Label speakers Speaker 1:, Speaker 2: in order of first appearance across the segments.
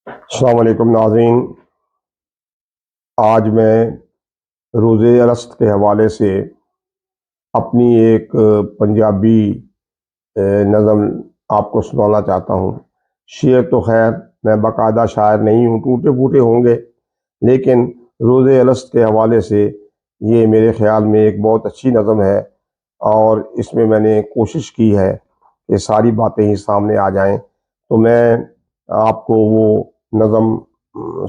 Speaker 1: السلام علیکم ناظرین، آج میں روزے ارسط کے حوالے سے اپنی ایک پنجابی نظم آپ کو سنانا چاہتا ہوں۔ شعر تو خیر میں باقاعدہ شاعر نہیں ہوں، ٹوٹے پھوٹے ہوں گے، لیکن روزے ارسط کے حوالے سے یہ میرے خیال میں ایک بہت اچھی نظم ہے، اور اس میں نے کوشش کی ہے کہ ساری باتیں ہی سامنے آ جائیں۔ تو میں آپ کو وہ نظم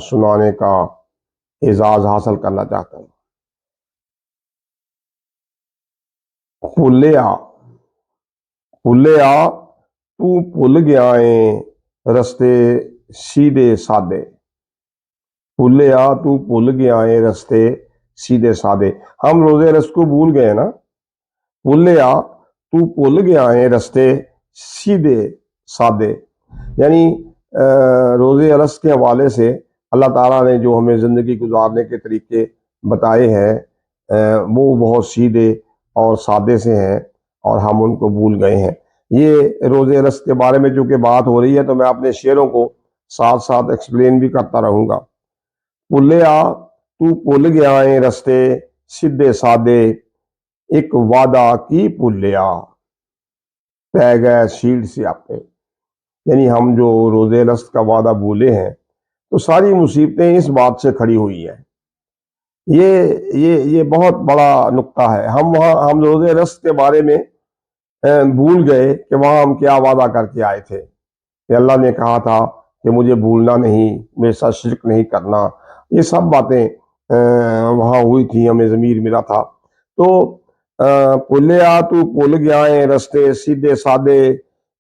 Speaker 1: سنانے کا اعزاز حاصل کرنا چاہتا ہوں۔ پھولیا پھولیا تو بھول گیا ہے رستے سیدھے سادے، پھولیا تو بھول گیا ہے رستے سیدھے سادے۔ ہم روزے رس کو بھول گئے نا۔ پھولیا تو بھول گیا ہے رستے سیدھے سادے، یعنی روزے ارس کے حوالے سے اللہ تعالیٰ نے جو ہمیں زندگی گزارنے کے طریقے بتائے ہیں وہ بہت سیدھے اور سادے سے ہیں، اور ہم ان کو بھول گئے ہیں۔ یہ روزے ارس کے بارے میں چونکہ بات ہو رہی ہے تو میں اپنے شعروں کو ساتھ ساتھ ایکسپلین بھی کرتا رہوں گا۔ پھولیا تو بھول گیا ہے رستے سیدھے سادے، ایک وعدہ کی پھولیا پہ گئے شیڑ سے آپے، یعنی ہم جو روزے رست کا وعدہ بھولے ہیں تو ساری مصیبتیں اس بات سے کھڑی ہوئی ہیں۔ یہ بہت بڑا نقطہ ہے۔ ہم روزے رست کے بارے میں بھول گئے کہ وہاں ہم کیا وعدہ کر کے آئے تھے، کہ اللہ نے کہا تھا کہ مجھے بھولنا نہیں، میرے ساتھ شرک نہیں کرنا، یہ سب باتیں وہاں ہوئی تھی، ہمیں ضمیر ملا تھا۔ تو پھولیا تو بھول گیا ہے رستے سیدھے سادے،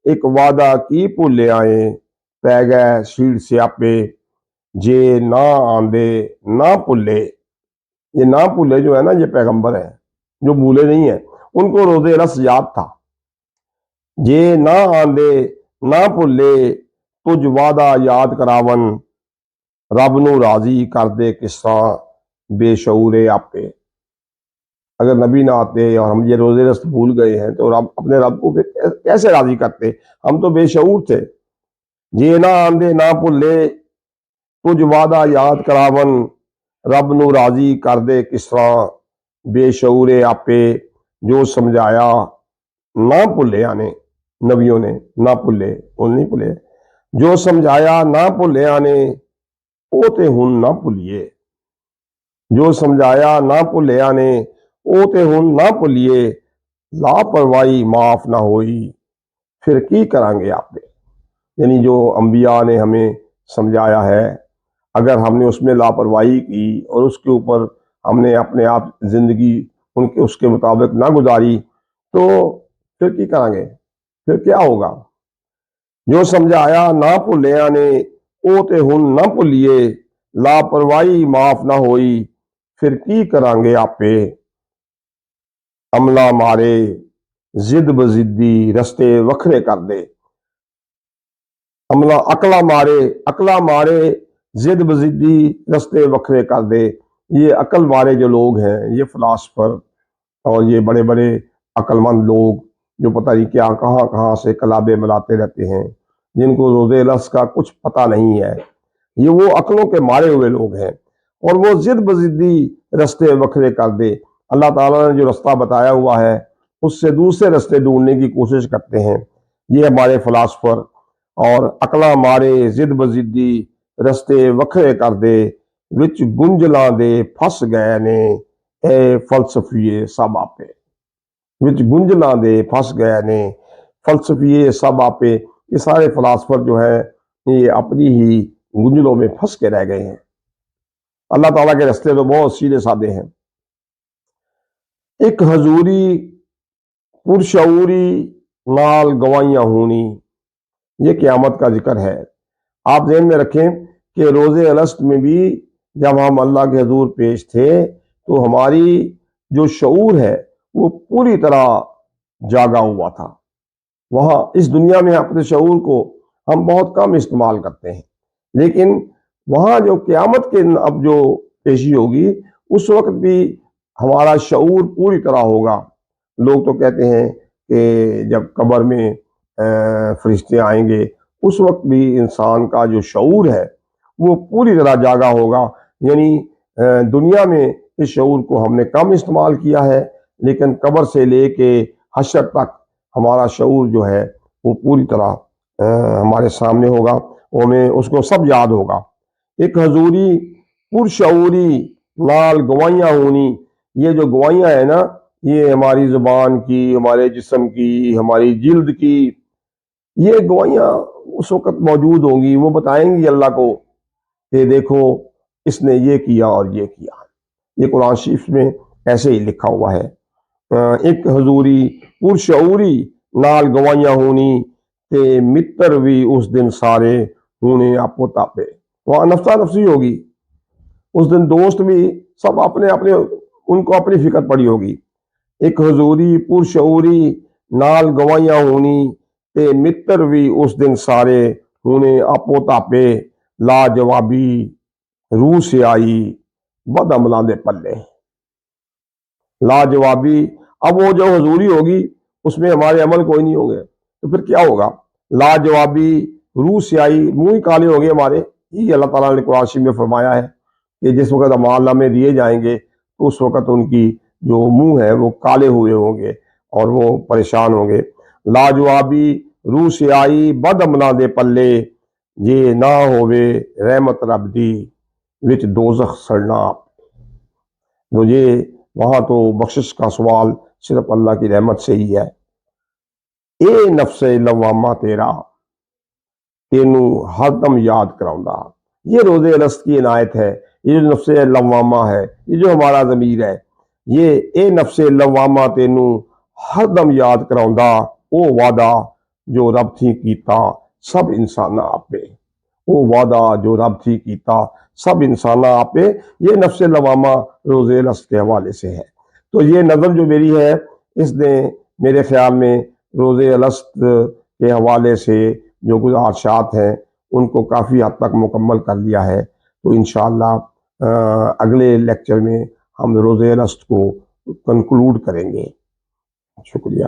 Speaker 1: ایک وعدہ کی بھولے آئے پہ گئے شیڑ سے آپے، جے نہ آندے نہ بھولے۔ یہ نہ بھولے جو ہے نا، یہ پیغمبر ہے جو بھولے نہیں ہیں، ان کو روزے رس یاد تھا۔ جے نہ آندے نہ بھولے تجھ وعدہ یاد کراون، رب نو راضی کر دے کس طرح بے شعورے آپے۔ اگر نبی نہ آتے اور ہم یہ روزے رست بھول گئے ہیں تو اپنے رب کو کیسے راضی کرتے؟ ہم تو بے شعور تھے۔ جے نہ آندے نہ بھولے تجھ وعدہ یاد کراون، رب نو راضی کر دے کس طرح بے شعورے آپے۔ جو سمجھایا نہ بھولے، آنے نبیوں نے نہ بھولے، وہ نہیں بھولے، جو سمجھایا نہ بھولے آنے اوتے ہن نہ بھولیے، جو سمجھایا نہ بھولے آنے اوتے ہن نہ بھولیے، لاپرواہی معاف نہ ہوئی پھر کی کریں گے آپ نے۔ یعنی جو انبیاء نے ہمیں سمجھایا ہے، اگر ہم نے اس میں لاپرواہی کی اور اس کے اوپر ہم نے اپنے آپ زندگی اس کے مطابق نہ گزاری تو پھر کی کریں گے؟ پھر کیا ہوگا؟ جو سمجھایا نہ بھولے آنے اوتے ہن نہ بھولیے، لاپرواہی معاف نہ ہوئی پھر کی کریں گے آپے۔ عملہ مارے زد بزدی رستے وکھرے کر دے، عملہ عقلہ مارے زد بزدی رستے وکھرے کر دے۔ یہ عقل والے جو لوگ ہیں، یہ فلاسفر اور یہ بڑے بڑے عقل مند لوگ جو پتہ نہیں کیا کہاں کہاں سے کلابے ملاتے رہتے ہیں، جن کو روزے لفظ کا کچھ پتہ نہیں ہے، یہ وہ عقلوں کے مارے ہوئے لوگ ہیں، اور وہ زد بزدی رستے وکھرے کر دے۔ اللہ تعالیٰ نے جو رستہ بتایا ہوا ہے اس سے دوسرے رستے ڈھونڈنے کی کوشش کرتے ہیں یہ ہمارے فلاسفر۔ اور عقلہ مارے زد بزدی رستے وکھرے کر دے، وچ گنجلاں دے پھس گئے نے اے فلسفیے سب آپے، وچ گنجلاں دے پھس گئے نے فلسفیے سب آپے۔ یہ سارے فلاسفر جو ہیں یہ اپنی ہی گنجلوں میں پھنس کے رہ گئے ہیں۔ اللہ تعالیٰ کے رستے تو بہت سیدھے سادے ہیں۔ ایک حضوری پرشعوری نال گوائیاں ہونی، یہ قیامت کا ذکر ہے۔ آپ ذہن میں رکھیں کہ روزے الست میں بھی جب ہم اللہ کے حضور پیش تھے تو ہماری جو شعور ہے وہ پوری طرح جاگا ہوا تھا۔ وہاں اس دنیا میں اپنے شعور کو ہم بہت کم استعمال کرتے ہیں، لیکن وہاں جو قیامت کے اب جو پیشی ہوگی اس وقت بھی ہمارا شعور پوری طرح ہوگا۔ لوگ تو کہتے ہیں کہ جب قبر میں فرشتے آئیں گے اس وقت بھی انسان کا جو شعور ہے وہ پوری طرح جاگا ہوگا. یعنی دنیا میں اس شعور کو ہم نے کم استعمال کیا ہے، لیکن قبر سے لے کے حشر تک ہمارا شعور جو ہے وہ پوری طرح ہمارے سامنے ہوگا، ہمیں اس کو سب یاد ہوگا. ایک حضوری پرشعوری نال گوائیاں ہونی، یہ جو گوائیاں ہیں نا، یہ ہماری زبان کی، ہمارے جسم کی، ہماری جلد کی، یہ گوائیاں اس وقت موجود ہوں گی. وہ بتائیں گی اللہ کو کہ دیکھو اس نے یہ کیا اور یہ کیا. یہ قرآن شریف میں ایسے ہی لکھا ہوا ہے. ایک حضوری پرشعوری نال گوائیاں ہونی تے متر بھی اس دن سارے ہونے آپو تاپے. وہاں نفسا نفسی ہوگی. اس دن دوست بھی سب اپنے اپنے، ان کو اپنی فکر پڑی ہوگی. ایک حضوری پرشعوری نال گوائیاں ہونی تے متر بھی اس دن سارے ہونے آپو تاپے. لاجوابی روح سے آئی بد عملاں دے پلے. لاجوابی، اب وہ جو حضوری ہوگی اس میں ہمارے عمل کوئی نہیں ہوں گے تو پھر کیا ہوگا؟ لاجوابی روح سے آئی، منہ ہی کالے ہوں گے ہمارے. یہ اللہ تعالیٰ نے قرآن شریف میں فرمایا ہے کہ جس وقت اعمال نامے دیے جائیں گے تو اس وقت ان کی جو منہ ہے وہ کالے ہوئے ہوں گے اور وہ پریشان ہوں گے. لاجوابی روح سے آئی بد عملاں دے پلے، یہ نہ ہووے رحمت رب دی وچ دوزخ سڑنا. تو یہ وہاں تو بخشش کا سوال صرف اللہ کی رحمت سے ہی ہے. اے نفس لوامہ تیرا تینوں ہر دم یاد کراؤندا. یہ روز الست کی عنایت ہے. یہ جو نفس لوامہ ہے، یہ جو ہمارا ضمیر ہے، یہ اے نفس لوامہ تینوں ہر دم یاد کراؤندا او وعدہ جو رب تھی کیتا سب انساناں آپے. وہ وعدہ جو رب تھی کیتا سب انساناں آپے. یہ نفس لوامہ روز الست کے حوالے سے ہے. تو یہ نظم جو میری ہے اس نے میرے خیال میں روز الست کے حوالے سے جو گزارشات ہیں ان کو کافی حد تک مکمل کر لیا ہے. تو انشاءاللہ اگلے لیکچر میں ہم روز الست کو کنکلوڈ کریں گے. شکریہ.